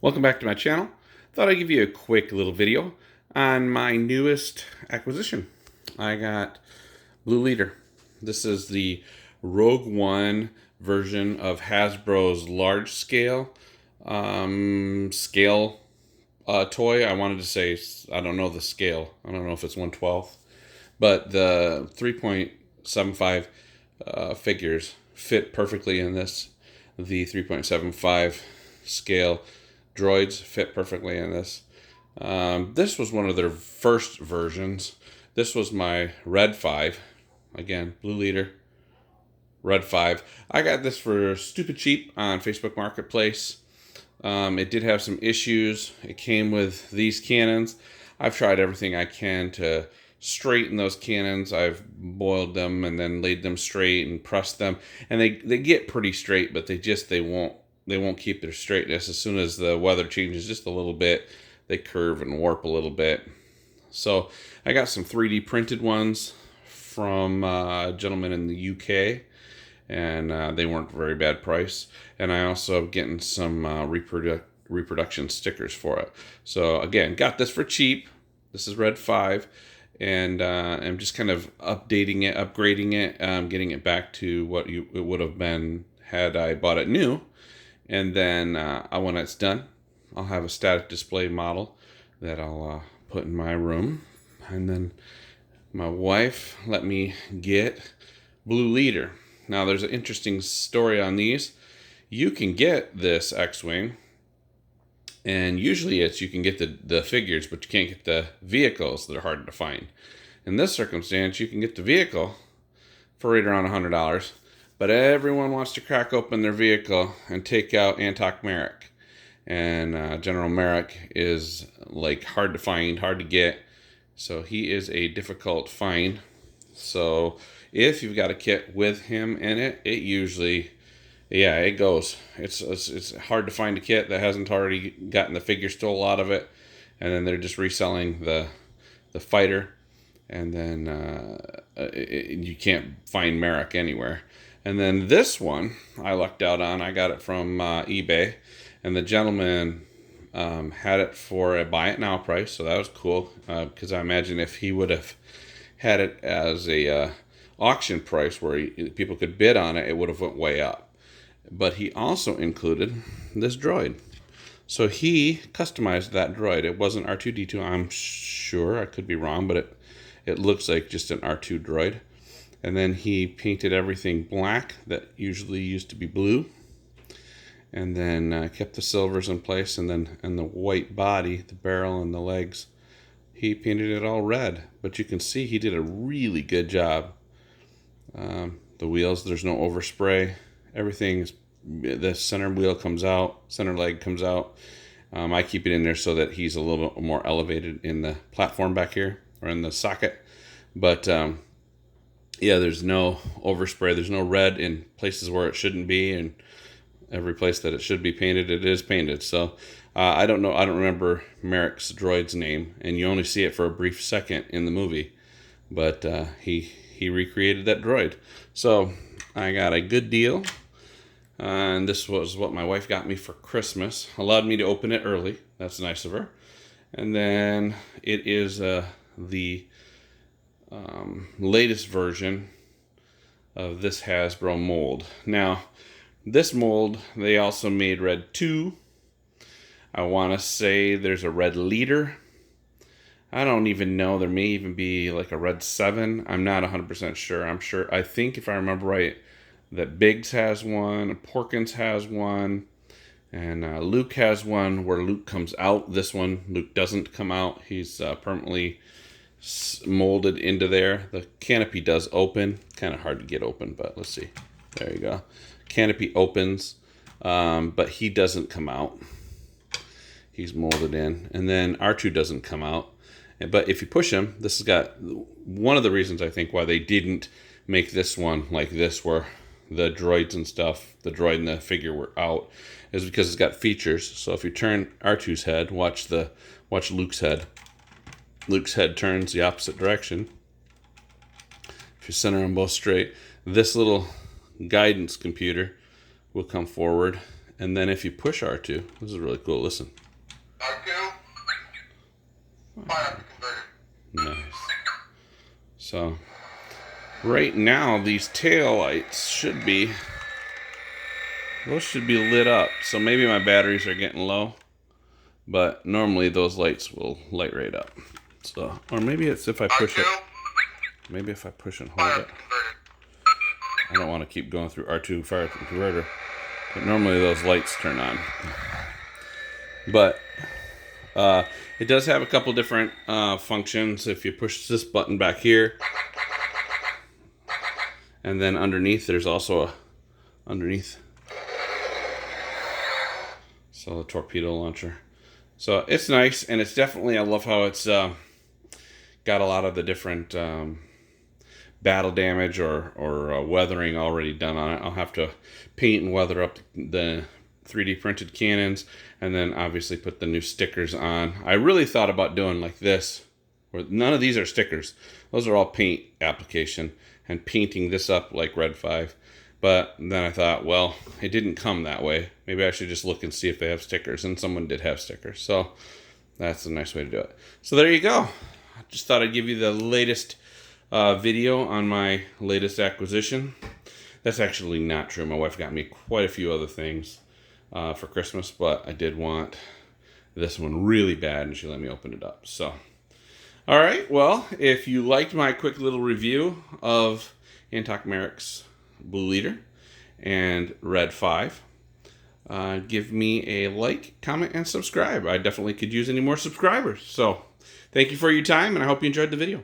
Welcome back to my channel. Thought I'd give you a quick little video on my newest acquisition. I got Blue Leader. This is the Rogue One version of Hasbro's large scale toy. I wanted to say, I don't know the scale. I don't know if it's 1/12, but the 3.75 figures fit perfectly in this. The 3.75 scale droids fit perfectly in this. This was one of their first versions. This was my Red 5. Again, Blue Leader, Red 5. I got this for stupid cheap on Facebook Marketplace. It did have some issues. It came with these cannons. I've tried everything I can to straighten those cannons. I've boiled them and then laid them straight and pressed them, and they get pretty straight, but they won't keep their straightness. As soon as the weather changes just a little bit, they curve and warp a little bit. So I got some 3D printed ones from a gentleman in the UK, and they weren't very bad price. And I also am getting some reproduction stickers for it. So again, got this for cheap. This is Red 5, and I'm just kind of updating it, upgrading it, getting it back to what it would have been had I bought it new. And then when it's done, I'll have a static display model that I'll put in my room. And then my wife let me get Blue Leader. Now, there's an interesting story on these. You can get this X-Wing, and usually you can get the figures, but you can't get the vehicles that are hard to find. In this circumstance, you can get the vehicle for right around $100. But everyone wants to crack open their vehicle and take out Antoc Merrick. And General Merrick is like hard to find, hard to get. So he is a difficult find. So if you've got a kit with him in it, it usually, it goes. It's hard to find a kit that hasn't already gotten the figure stole out of it. And then they're just reselling the fighter. And then you can't find Merrick anywhere. And then this one I lucked out on. I got it from eBay, and the gentleman had it for a buy it now price, so that was cool. Because I imagine if he would have had it as a auction price where people could bid on it, it would have went way up. But he also included this droid, so he customized that droid. It wasn't R2-D2, I'm sure. I could be wrong, but it looks like just an R2 droid. And then he painted everything black that usually used to be blue. And then kept the silvers in place. And then the white body, the barrel and the legs, he painted it all red. But you can see he did a really good job. The wheels, there's no overspray. Everything's, the center wheel comes out, center leg comes out. I keep it in there so that he's a little bit more elevated in the platform back here, or in the socket. But there's no overspray. There's no red in places where it shouldn't be, and every place that it should be painted, it is painted. So I don't know. I don't remember Merrick's droid's name, and you only see it for a brief second in the movie. But he recreated that droid. So I got a good deal, and this was what my wife got me for Christmas. Allowed me to open it early. That's nice of her. And then it is the latest version of this Hasbro mold. Now, this mold, they also made Red 2. I want to say there's a Red Leader. I don't even know. There may even be like a Red 7. I'm not 100% sure. I think if I remember right, that Biggs has one, Porkins has one, and Luke has one where Luke comes out. This one, Luke doesn't come out. He's permanently molded into there. The canopy does open. Kind of hard to get open, but let's see. There you go. Canopy opens, but he doesn't come out. He's molded in. And then R2 doesn't come out. But if you push him, this has got one of the reasons I think why they didn't make this one like this, where the droids and stuff, the droid and the figure were out, is because it's got features. So if you turn R2's head, watch Luke's head. Luke's head turns the opposite direction. If you center them both straight, this little guidance computer will come forward, And then if you push R2, this is really cool. Listen. R2. Fire converter. Nice. So right now these tail lights should be, those should be lit up. So maybe my batteries are getting low, but normally those lights will light right up. So, or maybe it's if I push it. Maybe if I push and hold it. I don't want to keep going through R2 fire converter, but normally those lights turn on. But it does have a couple different functions. If you push this button back here, and then underneath there's also a underneath. So the torpedo launcher. So it's nice, and it's definitely, I love how it's got a lot of the different battle damage or weathering already done on it. I'll have to paint and weather up the 3D printed cannons, and then obviously put the new stickers on. I really thought about doing like this, where none of these are stickers. Those are all paint application, and painting this up like Red 5. But then I thought, well, it didn't come that way. Maybe I should just look and see if they have stickers, and someone did have stickers. So that's a nice way to do it. So there you go. I just thought I'd give you the latest video on my latest acquisition. That's actually not true. My wife got me quite a few other things for Christmas, but I did want this one really bad, and she let me open it up. So, all right. Well, if you liked my quick little review of Antoc Merrick's Blue Leader and Red 5, give me a like, comment, and subscribe. I definitely could use any more subscribers. So, thank you for your time, and I hope you enjoyed the video.